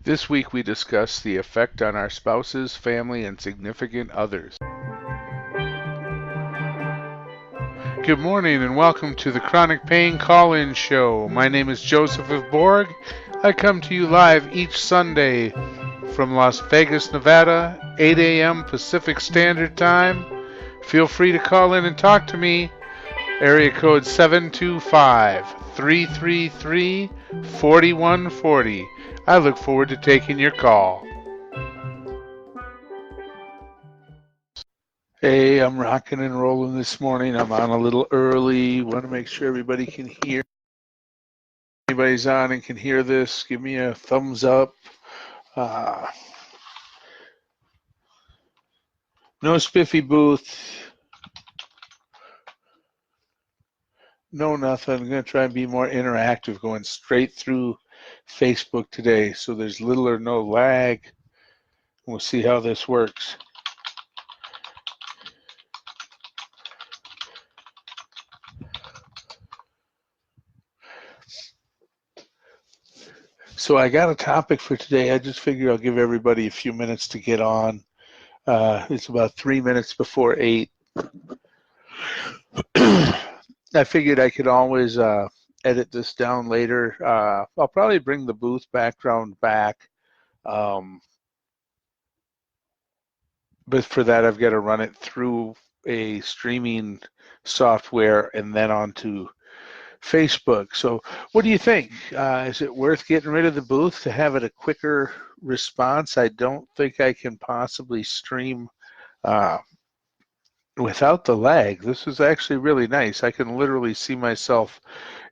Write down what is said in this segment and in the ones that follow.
This week we discuss the effect on our spouses, family, and significant others. Good morning and welcome to the Chronic Pain Call-In Show. My name is Joseph of Borg. I come to you live each Sunday from Las Vegas, Nevada, 8 a.m. Pacific Standard Time. Feel free to call in and talk to me. Area code 725-333-4140. I look forward to taking your call. Hey, I'm rocking and rolling this morning. I'm on a little early. Want to make sure everybody can hear. Anybody's on and can hear this, give me a thumbs up. No spiffy booth. No nothing. I'm going to try and be more interactive, going straight through Facebook today. So there's little or no lag. We'll see how this works. So I got a topic for today. I just figure I'll give everybody a few minutes to get on. It's about 3 minutes before 8. I figured I could always edit this down later. I'll probably bring the booth background back. But for that, I've got to run it through a streaming software and then onto Facebook. So what do you think? Is it worth getting rid of the booth to have it a quicker response? I don't think I can possibly stream without the lag. This is actually really nice. I can literally see myself.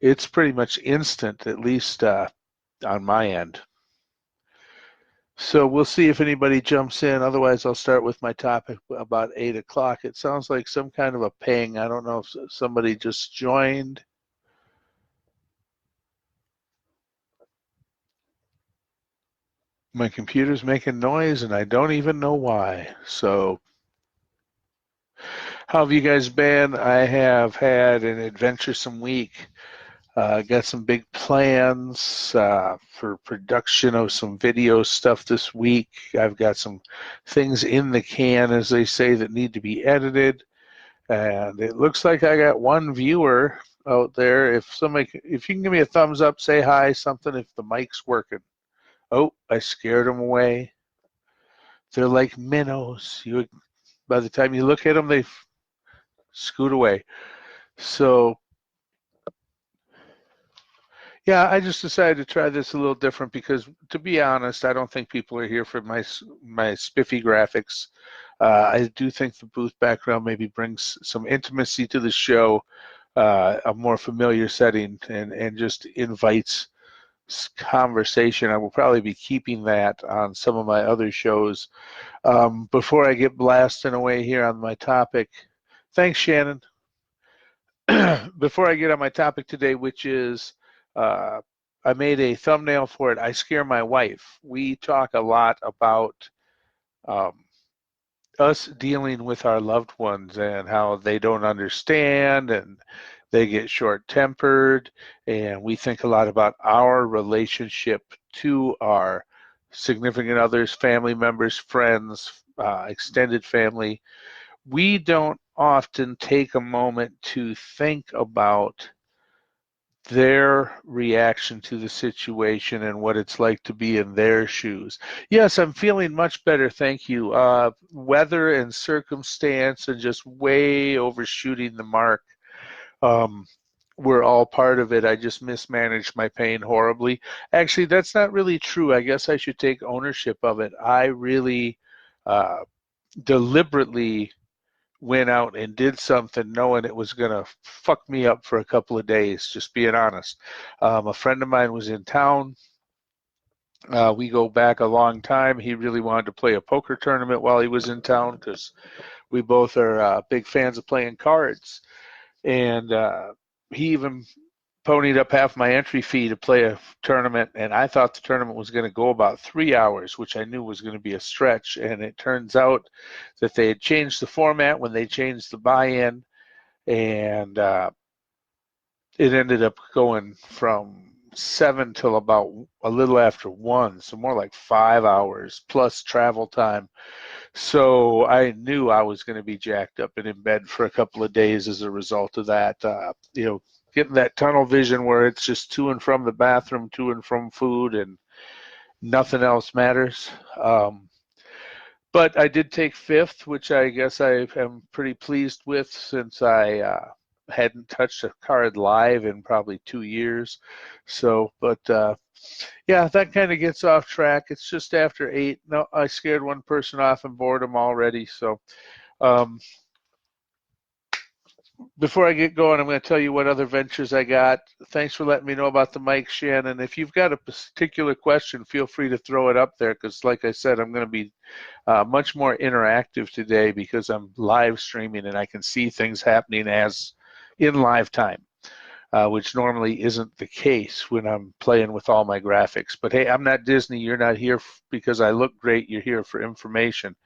It's pretty much instant, at least on my end. So we'll see if anybody jumps in. Otherwise, I'll start with my topic about 8 o'clock. It sounds like some kind of a ping. I don't know if somebody just joined. My computer's making noise, and I don't even know why. So how have you guys been? I have had an adventuresome week. Got some big plans for production of some video stuff this week. I've got some things in the can, as they say, that need to be edited. And it looks like I got one viewer out there. If you can give me a thumbs up, say hi, something if the mic's working. Oh, I scared them away. They're like minnows. By the time you look at them, they scoot away. So yeah, I just decided to try this a little different because, to be honest, I don't think people are here for my spiffy graphics. I do think the booth background maybe brings some intimacy to the show, a more familiar setting, and just invites conversation. I will probably be keeping that on some of my other shows. Before I get blasting away here on my topic, thanks, Shannon. Before I get on my topic today, which is I made a thumbnail for it, I Scare My Wife. We talk a lot about us dealing with our loved ones and how they don't understand and they get short-tempered, and we think a lot about our relationship to our significant others, family members, friends, extended family. We don't often take a moment to think about their reaction to the situation and what it's like to be in their shoes. Yes, I'm feeling much better, thank you. Weather and circumstance and just way overshooting the mark were all part of it. I just mismanaged my pain horribly. Actually, that's not really true. I guess I should take ownership of it. I really deliberately went out and did something knowing it was going to fuck me up for a couple of days, just being honest. A friend of mine was in town. We go back a long time. He really wanted to play a poker tournament while he was in town because we both are big fans of playing cards. And he even ponied up half my entry fee to play a tournament, and I thought the tournament was going to go about 3 hours, which I knew was going to be a stretch. And it turns out that they had changed the format when they changed the buy-in, and it ended up going from 7 till about a little after 1, so more like 5 hours plus travel time. So I knew I was going to be jacked up and in bed for a couple of days as a result of that. Getting that tunnel vision where it's just to and from the bathroom, to and from food, and nothing else matters. But I did take fifth, which I guess I am pretty pleased with, since I hadn't touched a card live in probably 2 years. So, but yeah, that kind of gets off track. It's just after 8. No, I scared one person off and bored them already. So before I get going, I'm going to tell you what other ventures I got. Thanks for letting me know about the mic, Shannon. If you've got a particular question, feel free to throw it up there, because like I said, I'm going to be much more interactive today because I'm live streaming and I can see things happening as in live time, which normally isn't the case when I'm playing with all my graphics. But hey, I'm not Disney. You're not here because I look great. You're here for information.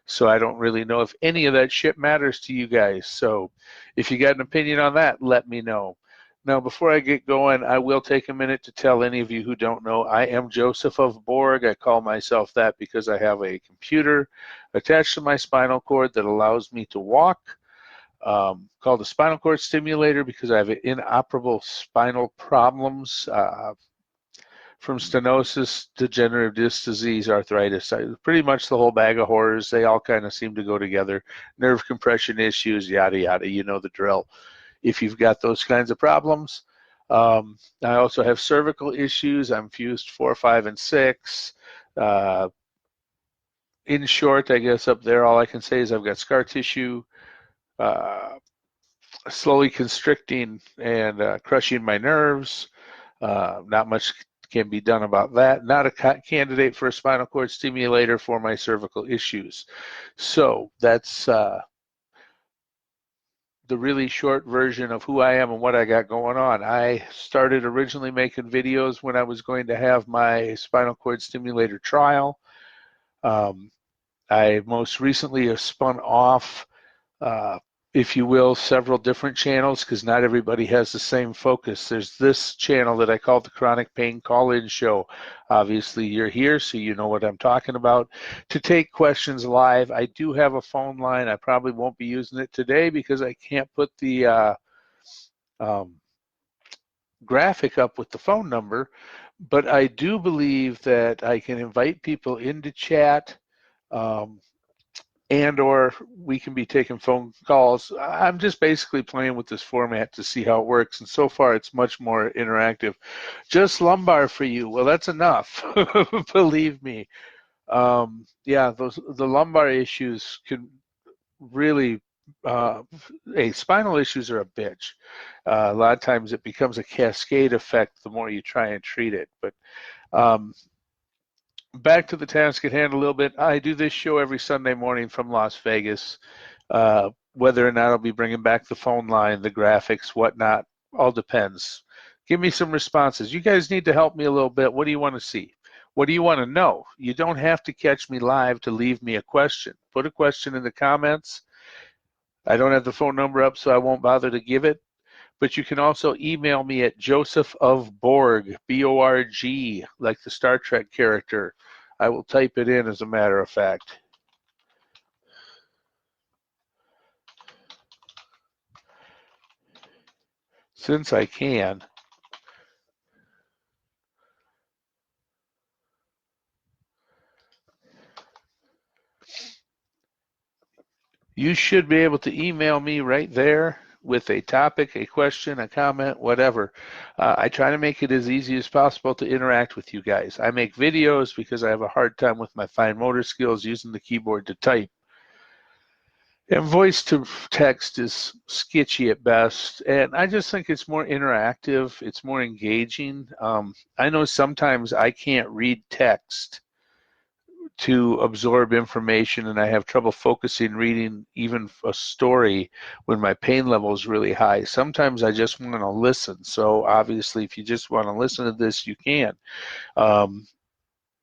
So I don't really know if any of that shit matters to you guys. So if you got an opinion on that, let me know. Now, before I get going, I will take a minute to tell any of you who don't know, I am Joseph of Borg. I call myself that because I have a computer attached to my spinal cord that allows me to walk, called a spinal cord stimulator, because I have inoperable spinal problems, from stenosis, degenerative disc disease, arthritis. Pretty much the whole bag of horrors. They all kind of seem to go together. Nerve compression issues, yada, yada. You know the drill if you've got those kinds of problems. I also have cervical issues. I'm fused 4, 5, and 6. In short, I guess up there, all I can say is I've got scar tissue, slowly constricting and crushing my nerves. Not much can be done about that. Not a candidate for a spinal cord stimulator for my cervical issues. So that's the really short version of who I am and what I got going on. I started originally making videos when I was going to have my spinal cord stimulator trial. I most recently have spun off, if you will, several different channels, because not everybody has the same focus. There's this channel that I call the Chronic Pain Call-In Show. Obviously, you're here, so you know what I'm talking about. To take questions live, I do have a phone line. I probably won't be using it today because I can't put the graphic up with the phone number, but I do believe that I can invite people into chat, and or we can be taking phone calls. I'm just basically playing with this format to see how it works, and so far it's much more interactive. Just lumbar for you. Well, that's enough. Believe me. Yeah, the lumbar issues can really, spinal issues are a bitch. A lot of times it becomes a cascade effect the more you try and treat it. But back to the task at hand a little bit. I do this show every Sunday morning from Las Vegas. Whether or not I'll be bringing back the phone line, the graphics, whatnot, all depends. Give me some responses. You guys need to help me a little bit. What do you want to see? What do you want to know? You don't have to catch me live to leave me a question. Put a question in the comments. I don't have the phone number up, so I won't bother to give it. But you can also email me at josephofborg, B-O-R-G, like the Star Trek character. I will type it in, as a matter of fact. Since I can. You should be able to email me right there with a topic, a question, a comment, whatever. I try to make it as easy as possible to interact with you guys. I make videos because I have a hard time with my fine motor skills using the keyboard to type. And voice to text is sketchy at best. And I just think it's more interactive. It's more engaging. I know sometimes I can't read text to absorb information, and I have trouble focusing reading even a story when my pain level is really high. Sometimes I just want to listen. So obviously, if you just want to listen to this, you can.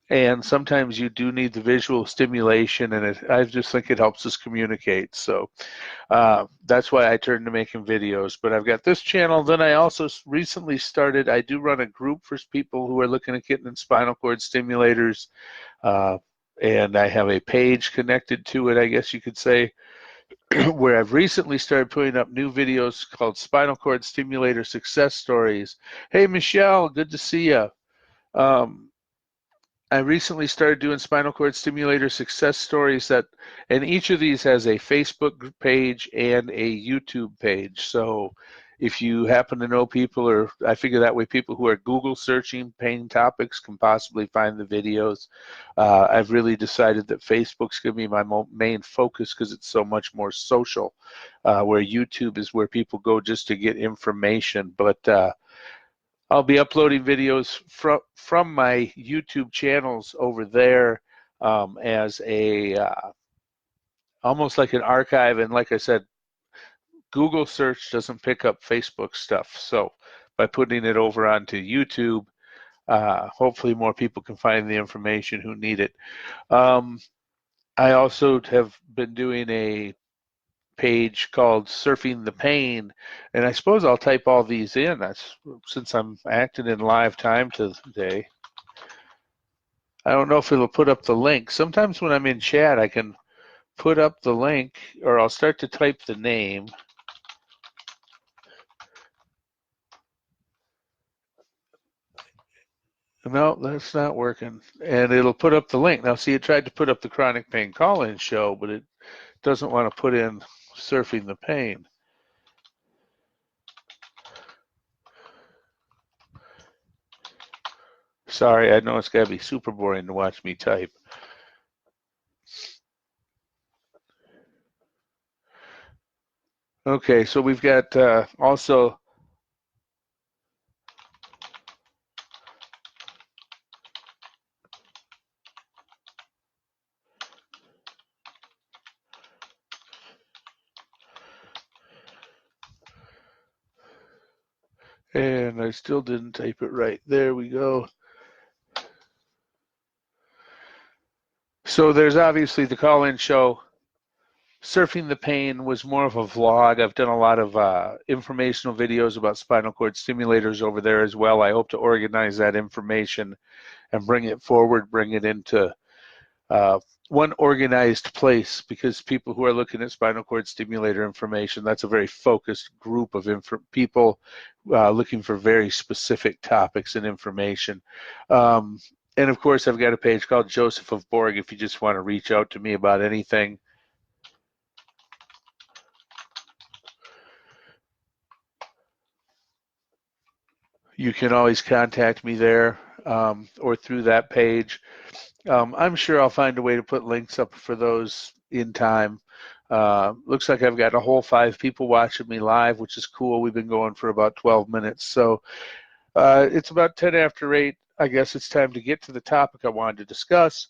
And sometimes you do need the visual stimulation, and I just think it helps us communicate. So that's why I turned to making videos. But I've got this channel. Then I also recently started, I do run a group for people who are looking at getting in spinal cord stimulators. Uh, and I have a page connected to it, I guess you could say, where I've recently started putting up new videos called Spinal Cord Stimulator Success Stories. Hey, Michelle, good to see you. Um, I recently started doing spinal cord stimulator success stories and each of these has a Facebook page and a YouTube page. So if you happen to know people, or I figure that way people who are Google searching pain topics can possibly find the videos. I've really decided that Facebook's going to be my main focus because it's so much more social, where YouTube is where people go just to get information. But I'll be uploading videos from my YouTube channels over there as a almost like an archive. And like I said, Google search doesn't pick up Facebook stuff. So by putting it over onto YouTube, hopefully more people can find the information who need it. I also have been doing a page called Surfing the Pain, and I suppose I'll type all these in. Since I'm acting in live time today. I don't know if it'll put up the link. Sometimes when I'm in chat, I can put up the link, or I'll start to type the name. No, that's not working. And it'll put up the link. Now, see, it tried to put up the Chronic Pain Call-In show, but it doesn't want to put in Surfing the Pain. Sorry, I know it's got to be super boring to watch me type. Okay, so we've got also and I still didn't type it right. There we go. So there's obviously the call-in show. Surfing the Pain was more of a vlog. I've done a lot of informational videos about spinal cord stimulators over there as well. I hope to organize that information and bring it forward, bring it into one organized place, because people who are looking at spinal cord stimulator information, that's a very focused group of people looking for very specific topics and information. And of course, I've got a page called Joseph of Borg if you just want to reach out to me about anything. You can always contact me there or through that page. I'm sure I'll find a way to put links up for those in time. Looks like I've got a whole 5 people watching me live, which is cool. We've been going for about 12 minutes. So it's about 10 after 8. I guess it's time to get to the topic I wanted to discuss.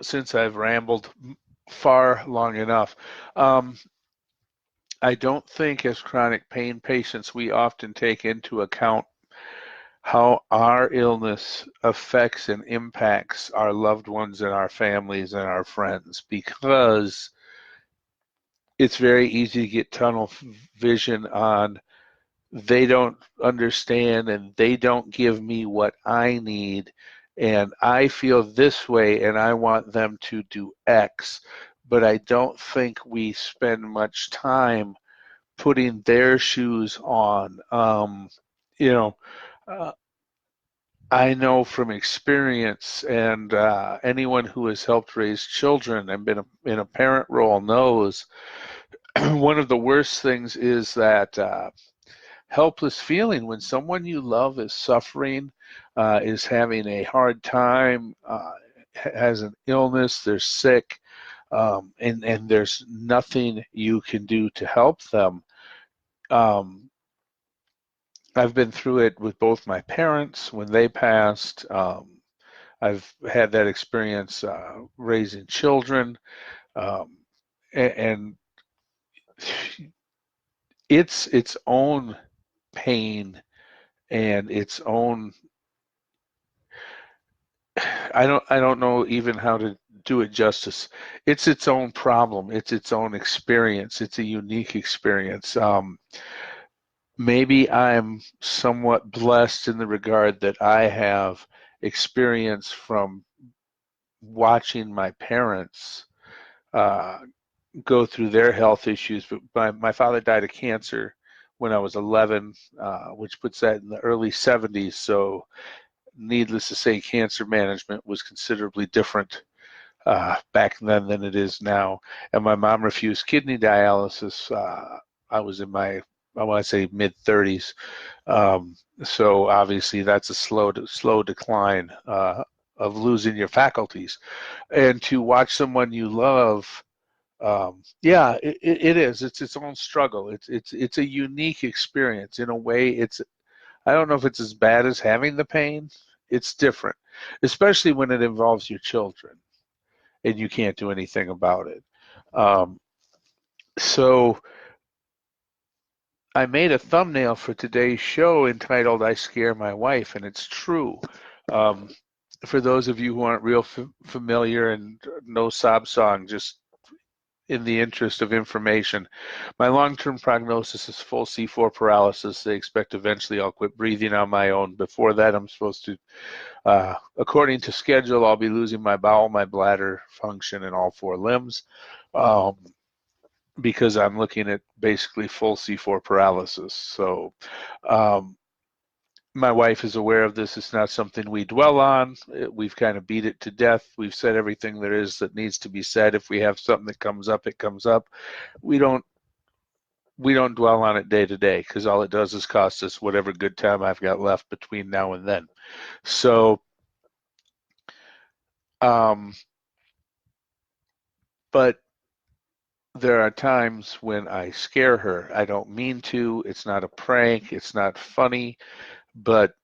Since I've rambled far long enough. I don't think as chronic pain patients we often take into account how our illness affects and impacts our loved ones and our families and our friends, because it's very easy to get tunnel vision on they don't understand and they don't give me what I need, and I feel this way and I want them to do X, but I don't think we spend much time putting their shoes on. You know, uh, I know from experience, and anyone who has helped raise children and been in a parent role knows one of the worst things is that helpless feeling when someone you love is suffering, is having a hard time, has an illness, they're sick, and there's nothing you can do to help them. I've been through it with both my parents when they passed. I've had that experience raising children, um, and it's its own pain and its own I don't know even how to do it justice. It's its own problem. It's its own experience. It's a unique experience. Maybe I'm somewhat blessed in the regard that I have experience from watching my parents uh, go through their health issues. But my father died of cancer when I was 11, which puts that in the early 70s. So, needless to say, cancer management was considerably different back then than it is now. And my mom refused kidney dialysis. I was in my, I want to say, mid 30s. So obviously that's a slow decline of losing your faculties. And to watch someone you love, yeah, it is. It's its own struggle. It's a unique experience in a way. I don't know if it's as bad as having the pain. It's different, especially when it involves your children and you can't do anything about it. Um, so I made a thumbnail for today's show entitled "I Scare My Wife," and it's true. Um, for those of you who aren't real familiar and no sob song, just in the interest of information, my long-term prognosis is full C4 paralysis. They expect eventually I'll quit breathing on my own. Before that, I'm supposed to, according to schedule, I'll be losing my bowel, my bladder function, and all 4 limbs. Because I'm looking at basically full C4 paralysis. So my wife is aware of this. It's not something we dwell on. We've kind of beat it to death. We've said everything there is that needs to be said. If we have something that comes up, it comes up. We don't dwell on it day to day because all it does is cost us whatever good time I've got left between now and then. So, but there are times when I scare her. I don't mean to. It's not a prank. It's not funny. But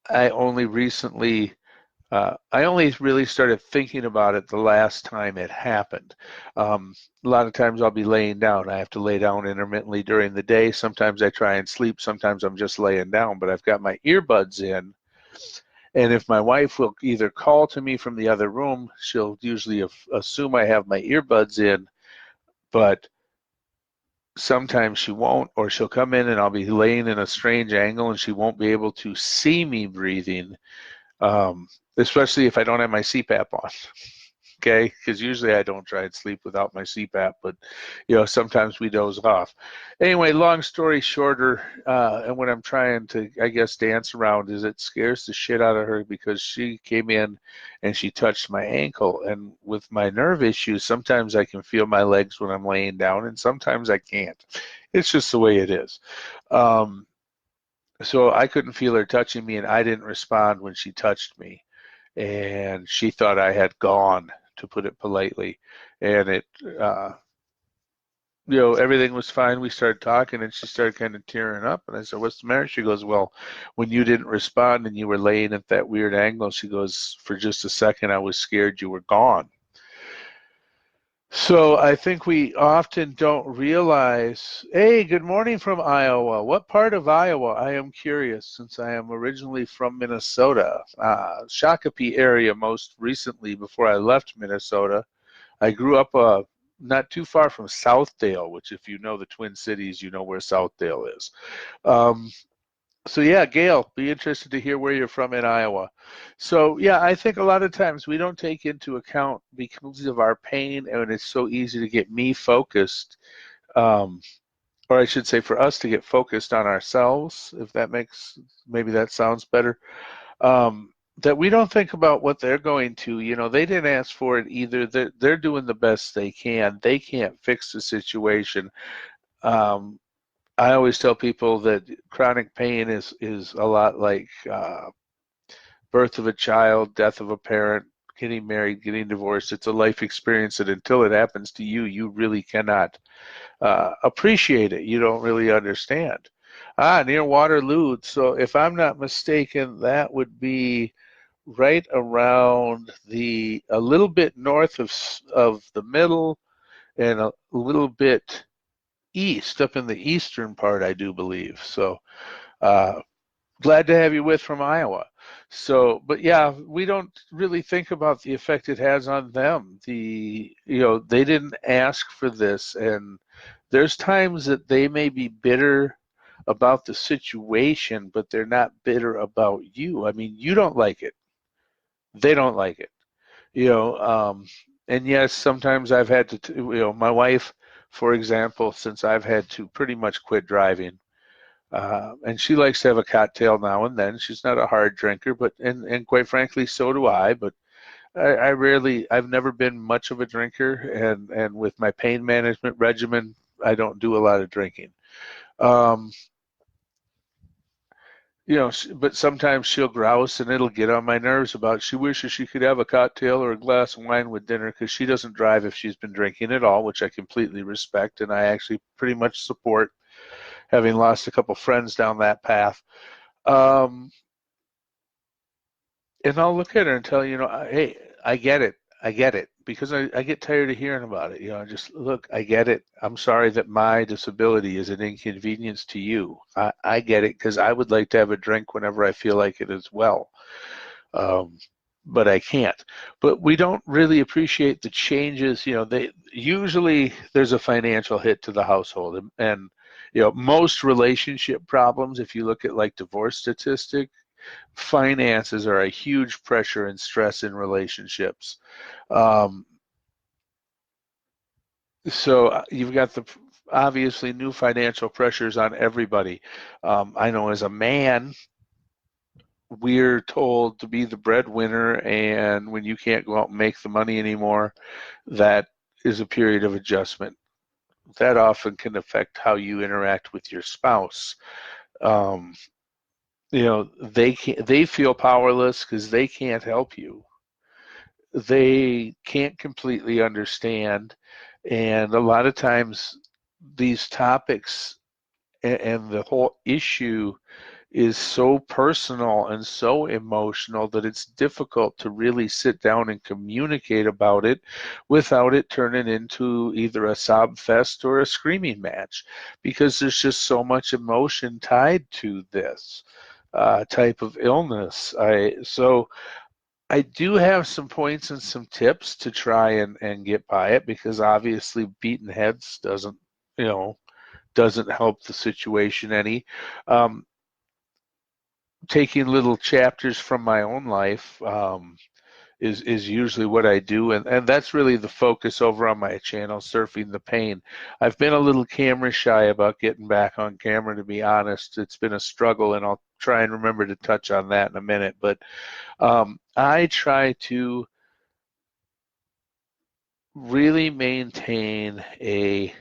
I only recently, I only really started thinking about it the last time it happened. A lot of times I'll be laying down. I have to lay down intermittently during the day. Sometimes I try and sleep. Sometimes I'm just laying down, but I've got my earbuds in. And if my wife will either call to me from the other room, she'll usually assume I have my earbuds in, but sometimes she won't, or she'll come in and I'll be laying in a strange angle and she won't be able to see me breathing, especially if I don't have my CPAP on. Okay, because usually I don't try and sleep without my CPAP, but sometimes we doze off. Anyway, long story shorter, and what I'm trying to, I guess, dance around is it scares the shit out of her because she came in and she touched my ankle, and with my nerve issues, sometimes I can feel my legs when I'm laying down, and sometimes I can't. It's just the way it is. So I couldn't feel her touching me, and I didn't respond when she touched me, and she thought I had gone, to put it politely, and everything was fine. We started talking and she started kind of tearing up, and I said, "What's the matter?" She goes, "Well, when you didn't respond and you were laying at that weird angle," she goes, "for just a second I was scared you were gone." So I think we often don't realize, hey, good morning from Iowa. What part of Iowa? I am curious since I am originally from Minnesota, Shakopee area most recently before I left Minnesota. I grew up not too far from Southdale, which if you know the Twin Cities, you know where Southdale is. So yeah, Gail, be interested to hear where you're from in Iowa. So yeah, I think a lot of times we don't take into account because of our pain, and it's so easy to get me focused, or I should say for us to get focused on ourselves, if that maybe that sounds better, that we don't think about what they're going to. They didn't ask for it either. They're doing the best they can. They can't fix the situation. I always tell people that chronic pain is a lot like birth of a child, death of a parent, getting married, getting divorced. It's a life experience that until it happens to you, you really cannot appreciate it. You don't really understand. Near Waterloo. So if I'm not mistaken, that would be right around a little bit north of the middle and a little bit east, up in the eastern part, I do believe. So glad to have you with from Iowa. So, but yeah, we don't really think about the effect it has on them. They didn't ask for this, and there's times that they may be bitter about the situation, but they're not bitter about you. I mean, you don't like it. They don't like it. You know, and yes, sometimes I've had to, my wife, for example, since I've had to pretty much quit driving, and she likes to have a cocktail now and then. She's not a hard drinker, but and quite frankly, so do I. But I've never been much of a drinker, and with my pain management regimen, I don't do a lot of drinking. Um, but sometimes she'll grouse and it'll get on my nerves about she wishes she could have a cocktail or a glass of wine with dinner because she doesn't drive if she's been drinking at all, which I completely respect and I actually pretty much support, having lost a couple friends down that path. Um, and I'll look at her and tell hey, I get it. I get it because I get tired of hearing about it. Just look, I get it. I'm sorry that my disability is an inconvenience to you. I get it because I would like to have a drink whenever I feel like it as well. Um, but I can't. But we don't really appreciate the changes. They usually there's a financial hit to the household, and most relationship problems, if you look at like divorce statistic, finances are a huge pressure and stress in relationships. Um, so you've got the obviously new financial pressures on everybody. I know as a man, we're told to be the breadwinner, and when you can't go out and make the money anymore, that is a period of adjustment. That often can affect how you interact with your spouse. Um, they feel powerless because they can't help you. They can't completely understand, and a lot of times these topics and the whole issue is so personal and so emotional that it's difficult to really sit down and communicate about it without it turning into either a sob fest or a screaming match, because there's just so much emotion tied to this type of illness. I do have some points and some tips to try and get by it, because obviously beating heads you know, doesn't help the situation any. Um, Taking little chapters from my own life is usually what I do, and that's really the focus over on my channel, Surfing the Pain. I've been a little camera shy about getting back on camera, to be honest. It's been a struggle, and I'll try and remember to touch on that in a minute. But I try to really maintain a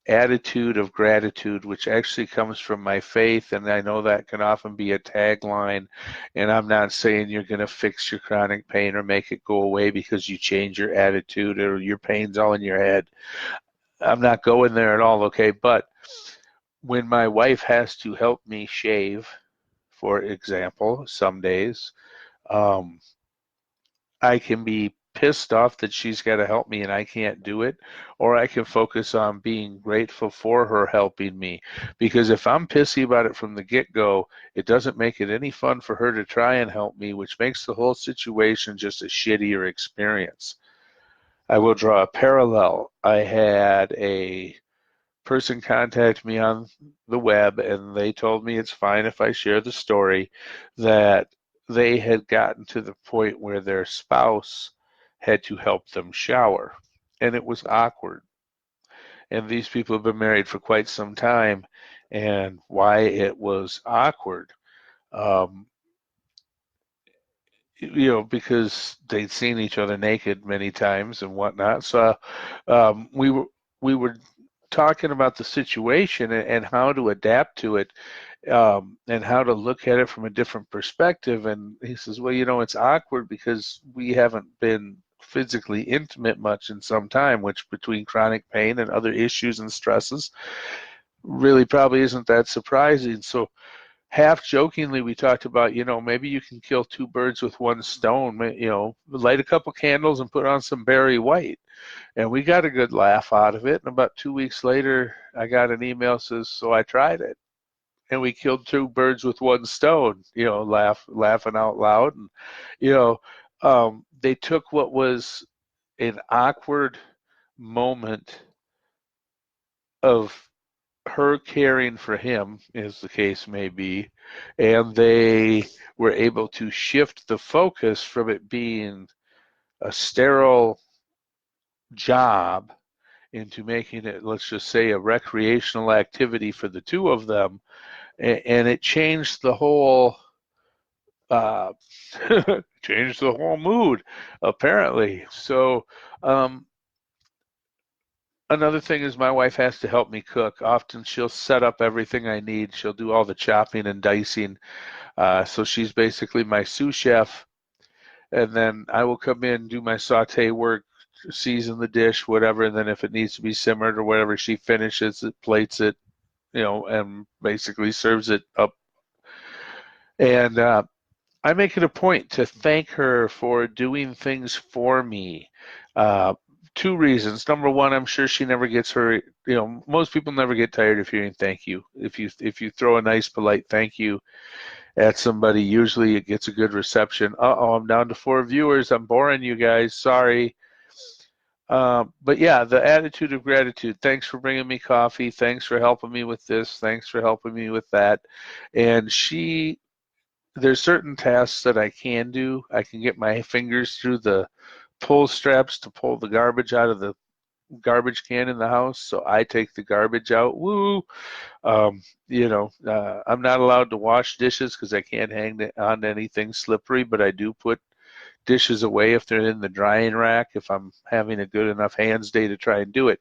attitude of gratitude, which actually comes from my faith, and I know that can often be a tagline, and I'm not saying you're going to fix your chronic pain or make it go away because you change your attitude or your pain's all in your head. I'm not going there at all, okay? But when my wife has to help me shave, for example, some days, um, I can be pissed off that she's got to help me and I can't do it, or I can focus on being grateful for her helping me. Because if I'm pissy about it from the get-go, it doesn't make it any fun for her to try and help me, which makes the whole situation just a shittier experience. I will draw a parallel. I had a person contact me on the web, and they told me it's fine if I share the story, that they had gotten to the point where their spouse had to help them shower, and it was awkward. And these people have been married for quite some time, and why it was awkward, um, because they'd seen each other naked many times and whatnot. So we were talking about the situation and how to adapt to it, and how to look at it from a different perspective. And he says, well, it's awkward because we haven't been physically intimate much in some time, which between chronic pain and other issues and stresses really probably isn't that surprising. So half jokingly, we talked about, maybe you can kill two birds with one stone, light a couple candles and put on some Barry White. And we got a good laugh out of it. And about 2 weeks later, I got an email that says, so I tried it. and we killed two birds with one stone, laughing out loud. And, they took what was an awkward moment of her caring for him, as the case may be, and they were able to shift the focus from it being a sterile job into making it, let's just say, a recreational activity for the two of them. And it changed the whole uh, changed the whole mood, apparently. So another thing is my wife has to help me cook. Often she'll set up everything I need. She'll do all the chopping and dicing. So she's basically my sous chef. And then I will come in, do my saute work, season the dish, whatever. And then if it needs to be simmered or whatever, she finishes it, plates it, and basically serves it up. And I make it a point to thank her for doing things for me. Two reasons. Number one, I'm sure she never gets her. Most people never get tired of hearing thank you. If you throw a nice, polite thank you at somebody, usually it gets a good reception. I'm down to 4 viewers. I'm boring you guys. Sorry. But yeah, the attitude of gratitude. Thanks for bringing me coffee. Thanks for helping me with this. Thanks for helping me with that. And there's certain tasks that I can do. I can get my fingers through the pull straps to pull the garbage out of the garbage can in the house, so I take the garbage out. Woo! I'm not allowed to wash dishes because I can't hang on to anything slippery, but I do put dishes away if they're in the drying rack, if I'm having a good enough hands day to try and do it.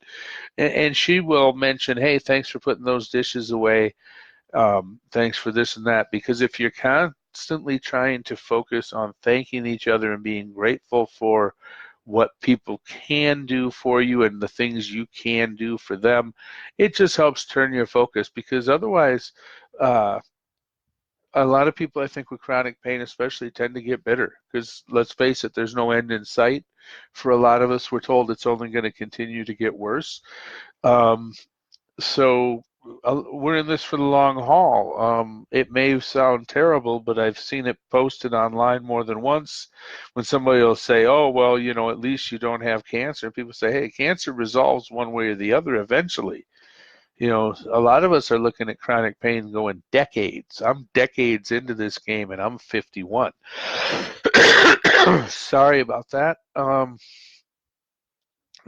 And she will mention, hey, thanks for putting those dishes away. Thanks for this and that. Because if you're constantly trying to focus on thanking each other and being grateful for what people can do for you and the things you can do for them, it just helps turn your focus. Because otherwise, a lot of people, I think, with chronic pain especially tend to get bitter because, let's face it, there's no end in sight. For a lot of us, we're told it's only going to continue to get worse. So we're in this for the long haul. It may sound terrible, but I've seen it posted online more than once when somebody will say, oh, well, at least you don't have cancer. People say, hey, cancer resolves one way or the other eventually. A lot of us are looking at chronic pain going decades. I'm decades into this game, and I'm 51. Sorry about that.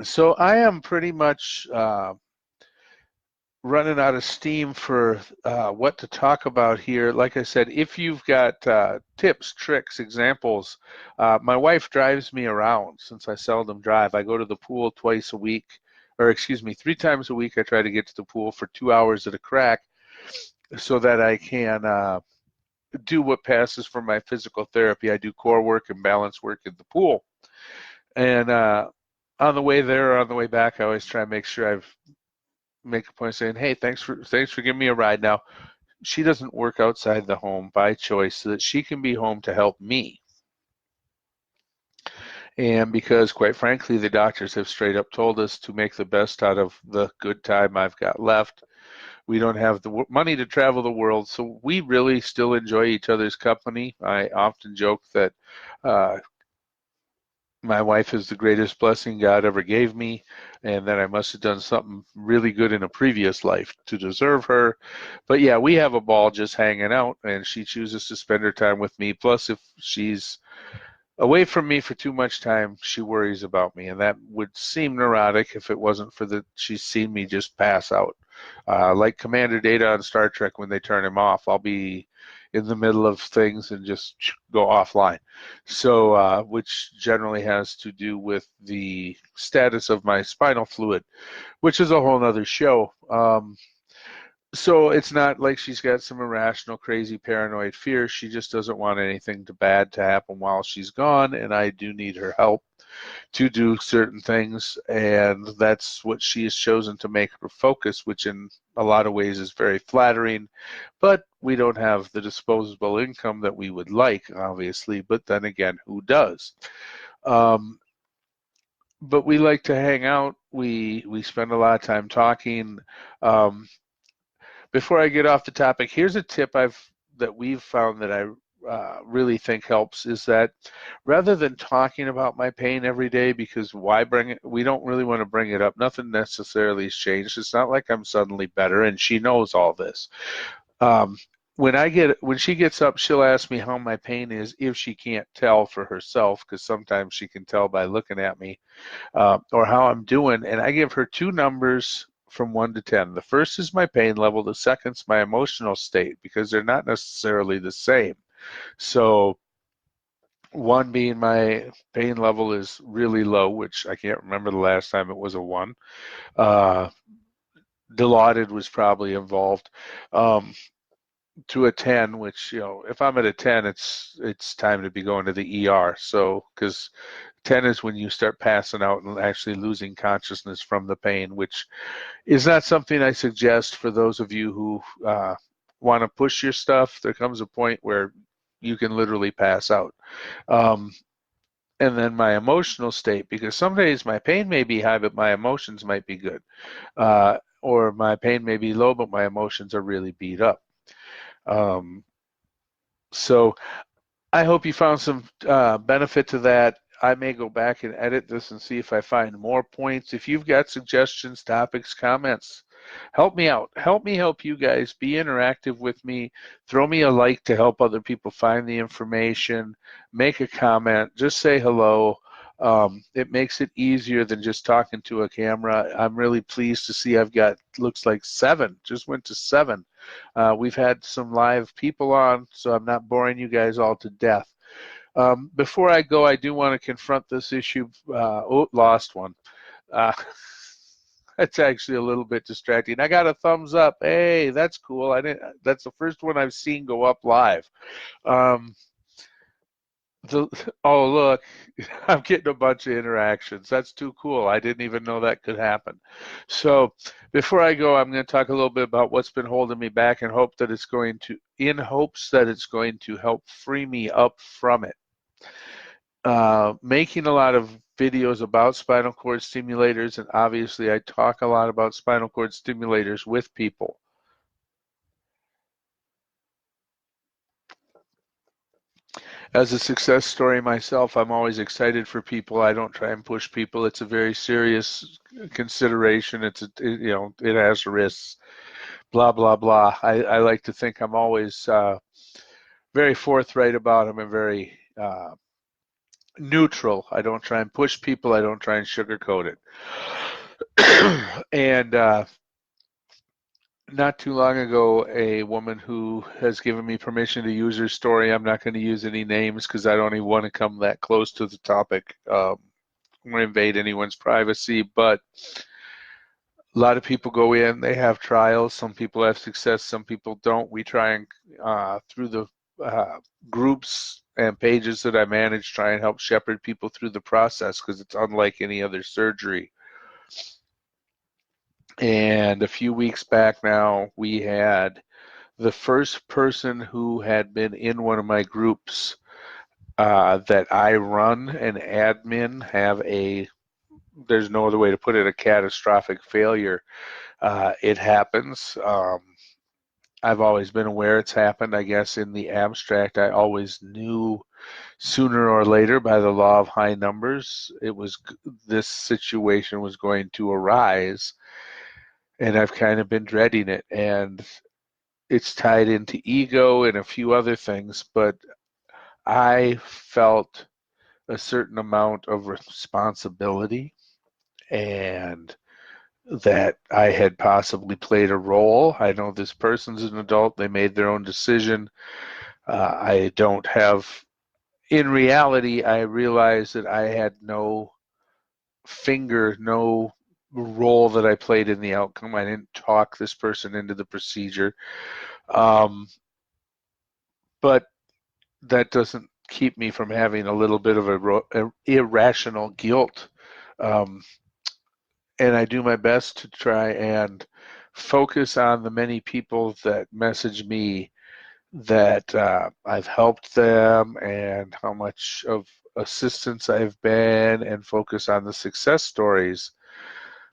So I am pretty much running out of steam for what to talk about here. Like I said, if you've got tips, tricks, examples, my wife drives me around since I seldom drive. I go to the pool twice a week. Or excuse me, 3 times a week I try to get to the pool for 2 hours at a crack so that I can do what passes for my physical therapy. I do core work and balance work in the pool. And on the way there or on the way back, I always try to make sure make a point of saying, hey, thanks for giving me a ride. Now, she doesn't work outside the home by choice so that she can be home to help me. And because, quite frankly, the doctors have straight up told us to make the best out of the good time I've got left. We don't have the money to travel the world, so we really still enjoy each other's company. I often joke that my wife is the greatest blessing God ever gave me, and that I must have done something really good in a previous life to deserve her. But yeah, we have a ball just hanging out, and she chooses to spend her time with me. Plus, if she's away from me for too much time, she worries about me, and that would seem neurotic if it wasn't for she's seen me just pass out. Like Commander Data on Star Trek when they turn him off, I'll be in the middle of things and just go offline. So, which generally has to do with the status of my spinal fluid, which is a whole nother show. So it's not like she's got some irrational, crazy, paranoid fear. She just doesn't want anything bad to happen while she's gone, and I do need her help to do certain things, and that's what she has chosen to make her focus, which in a lot of ways is very flattering. But we don't have the disposable income that we would like, obviously, but then again, who does? But we like to hang out. We spend a lot of time talking. before I get off the topic, here's a tip that we've found that I really think helps, is that rather than talking about my pain every day, because why bring it, we don't really want to bring it up. Nothing necessarily has changed. It's not like I'm suddenly better, and she knows all this. Um, when she gets up, she'll ask me how my pain is if she can't tell for herself, because sometimes she can tell by looking at me, or how I'm doing, and I give her two numbers from 1 to 10. The first is my pain level. The second's my emotional state, because they're not necessarily the same. So 1 being my pain level is really low, which I can't remember the last time it was a 1. Uh, Dilaudid was probably involved. To a 10, which, if I'm at a 10, it's time to be going to the ER. So, because 10 is when you start passing out and actually losing consciousness from the pain, which is not something I suggest for those of you who want to push your stuff. There comes a point where you can literally pass out. And then my emotional state, because some days my pain may be high, but my emotions might be good. Or my pain may be low, but my emotions are really beat up. So I hope you found some benefit to that. I may go back and edit this and see if I find more points. If you've got suggestions, topics, comments, help me out. Help me help you guys. Be interactive with me. Throw me a like to help other people find the information. Make a comment. Just say hello. It makes it easier than just talking to a camera. I'm really pleased to see I've got, looks like 7. Just went to 7. We've had some live people on, so I'm not boring you guys all to death. Before I go, I do want to confront this issue. Lost one. It's actually a little bit distracting. I got a thumbs up. Hey, that's cool. That's the first one I've seen go up live. Oh, look, I'm getting a bunch of interactions. That's too cool. I didn't even know that could happen. So before I go, I'm going to talk a little bit about what's been holding me back in hopes that it's going to help free me up from it. Making a lot of videos about spinal cord stimulators, and obviously I talk a lot about spinal cord stimulators with people. As a success story myself, I'm always excited for people. I don't try and push people. It's a very serious consideration. It has risks, blah, blah, blah. I like to think I'm always very forthright about them and very neutral. I don't try and push people. I don't try and sugarcoat it. And not too long ago, a woman who has given me permission to use her story, I'm not going to use any names because I don't even want to come that close to the topic or invade anyone's privacy, but a lot of people go in, they have trials, some people have success, some people don't. We try and, through the groups and pages that I manage, try and help shepherd people through the process because it's unlike any other surgery. And a few weeks back now, we had the first person who had been in one of my groups that I run and admin have there's no other way to put it, a catastrophic failure. It happens. I've always been aware it's happened. I guess in the abstract, I always knew sooner or later by the law of high numbers, this situation was going to arise. And I've kind of been dreading it, and it's tied into ego and a few other things, but I felt a certain amount of responsibility and that I had possibly played a role. I know this person's an adult. They made their own decision. I don't have, in reality, I realized that I had no role that I played in the outcome. I didn't talk this person into the procedure. But that doesn't keep me from having a little bit of a irrational guilt. And I do my best to try and focus on the many people that message me that I've helped them and how much of assistance I've been, and focus on the success stories,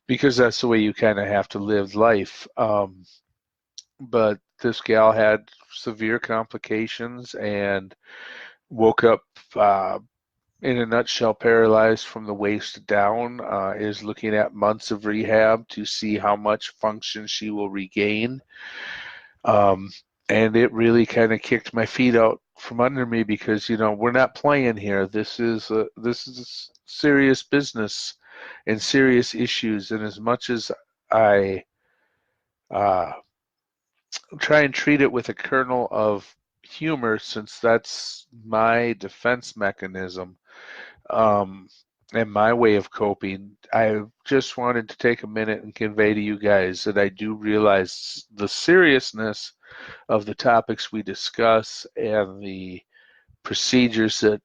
because that's the way you kind of have to live life. but this gal had severe complications and woke up in a nutshell paralyzed from the waist down. Is looking at months of rehab to see how much function she will regain. Um, and it really kind of kicked my feet out from under me because we're not playing here. This is serious business and serious issues. And as much as I uh, try and treat it with a kernel of humor, since that's my defense mechanism, um, and my way of coping, I just wanted to take a minute and convey to you guys that I do realize the seriousness of the topics we discuss and the procedures that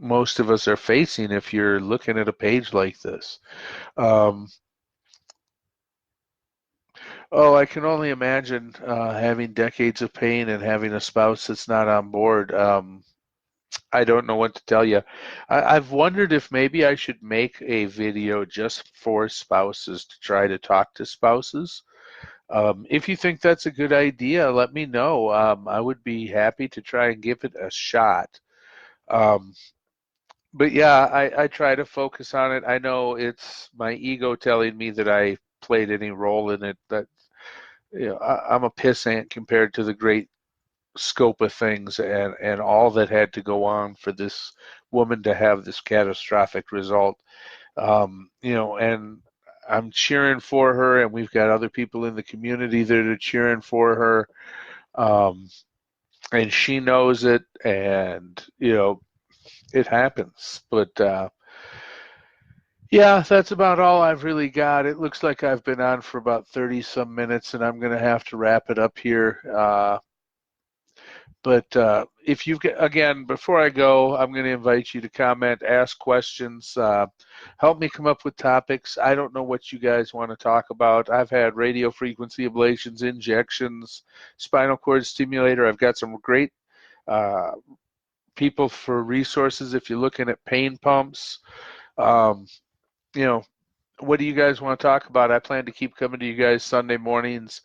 most of us are facing if you're looking at a page like this. Um, I can only imagine having decades of pain and having a spouse that's not on board. I don't know what to tell you. I've wondered if maybe I should make a video just for spouses to try to talk to spouses. If you think that's a good idea, let me know. I would be happy to try and give it a shot. Um, but yeah, I try to focus on it. I know it's my ego telling me that I played any role in it. That I'm a pissant compared to the great scope of things and all that had to go on for this woman to have this catastrophic result. And I'm cheering for her, and we've got other people in the community that are cheering for her. And she knows it, and it happens. But yeah, that's about all I've really got. It looks like I've been on for about 30 some minutes, and I'm going to have to wrap it up here. But if you've got, again, before I go, I'm going to invite you to comment, ask questions, help me come up with topics. I don't know what you guys want to talk about. I've had radio frequency ablations, injections, spinal cord stimulator. I've got some great uh, people for resources if you're looking at pain pumps. Um, you know, what do you guys want to talk about? I plan to keep coming to you guys Sunday mornings.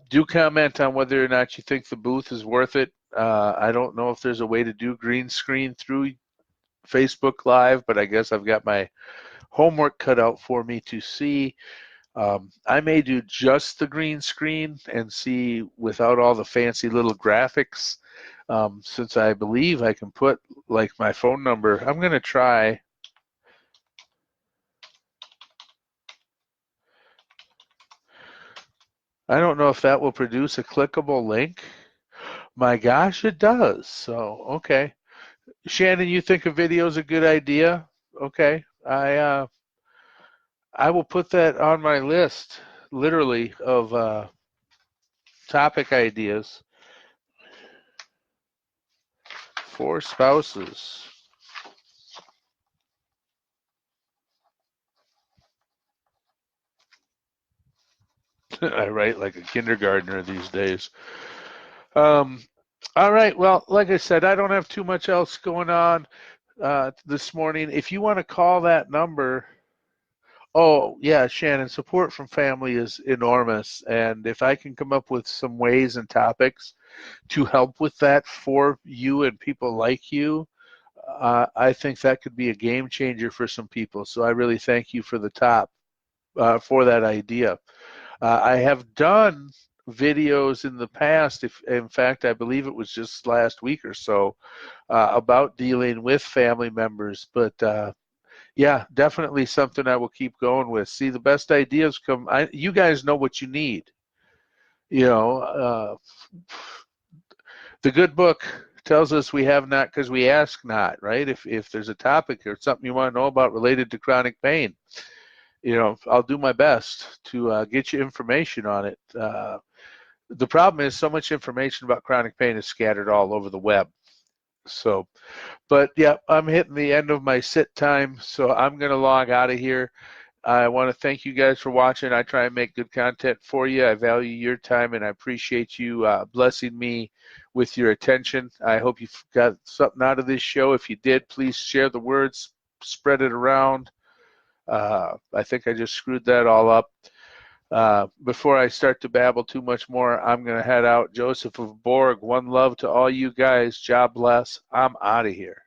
Do comment on whether or not you think the booth is worth it. I don't know if there's a way to do green screen through Facebook Live, but I guess I've got my homework cut out for me to see. I may do just the green screen and see without all the fancy little graphics, since I believe I can put like my phone number. I'm going to try. I don't know if that will produce a clickable link. My gosh, it does. So, okay. Shannon, you think a video is a good idea? Okay. I will put that on my list, literally, of topic ideas for spouses. I write like a kindergartner these days. All right. Well, like I said, I don't have too much else going on this morning. If you want to call that number, oh, yeah, Shannon, support from family is enormous. And if I can come up with some ways and topics to help with that for you and people like you, I think that could be a game changer for some people. So I really thank you for for that idea. I have done videos in the past. If in fact, I believe it was just last week or so, about dealing with family members. But yeah, definitely something I will keep going with. See, the best ideas come. You guys know what you need. The good book tells us we have not because we ask not, right? If there's a topic or something you want to know about related to chronic pain, I'll do my best to get you information on it. The problem is so much information about chronic pain is scattered all over the web. So, but yeah, I'm hitting the end of my sit time, so I'm going to log out of here. I want to thank you guys for watching. I try and make good content for you. I value your time, and I appreciate you blessing me with your attention. I hope you got something out of this show. If you did, please share the words, spread it around. I think I just screwed that all up. Before I start to babble too much more, I'm going to head out. Joseph of Borg, one love to all you guys. God bless. I'm out of here.